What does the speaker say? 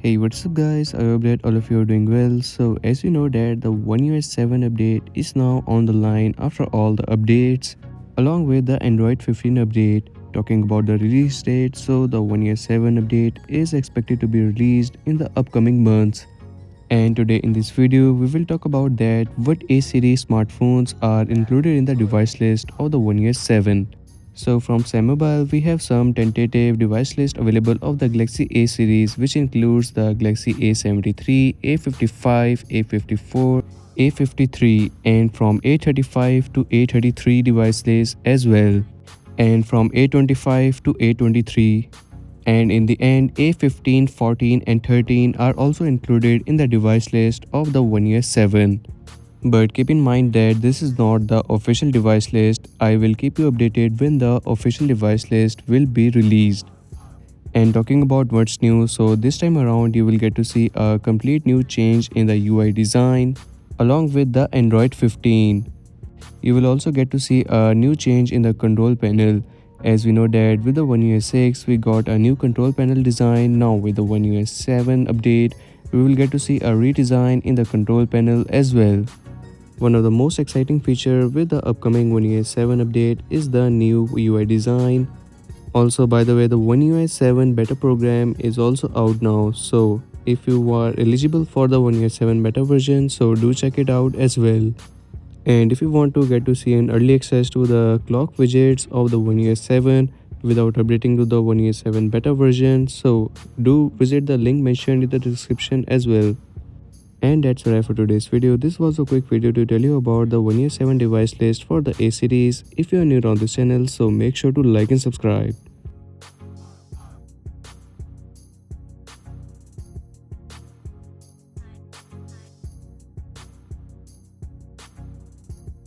Hey, what's up guys? I hope that all of you are doing well. So as you know that the One UI 7 update is now on the line after all the updates along with the Android 15 update. Talking about the release date, so the One UI 7 update is expected to be released in the upcoming months. And today in this video we will talk about that what A series smartphones are included in the device list of the One UI 7. So from Mobile, we have some tentative device list available of the Galaxy A series, which includes the Galaxy A73, A55, A54, A53, and from A35 to A33 device list as well, and from A25 to A23. And in the end, A15, 14, and 13 are also included in the device list of the One UI 7. But keep in mind that this is not the official device list. I will keep you updated when the official device list will be released. And talking about what's new, so this time around you will get to see a complete new change in the UI design along with the Android 15. You will also get to see a new change in the control panel. As we know that with the One UI 6 we got a new control panel design. Now with the One UI 7 update we will get to see a redesign in the control panel as well. One of the most exciting features with the upcoming One UI 7 update is the new UI design. Also, by the way, the One UI 7 beta program is also out now. So if you are eligible for the One UI 7 beta version, so do check it out as well. And if you want to get to see an early access to the clock widgets of the One UI 7 without updating to the One UI 7 beta version, so do visit the link mentioned in the description as well. And that's all for today's video. This was a quick video to tell you about the One UI 7 device list for the A series. If you are new on this channel, so make sure to like and subscribe.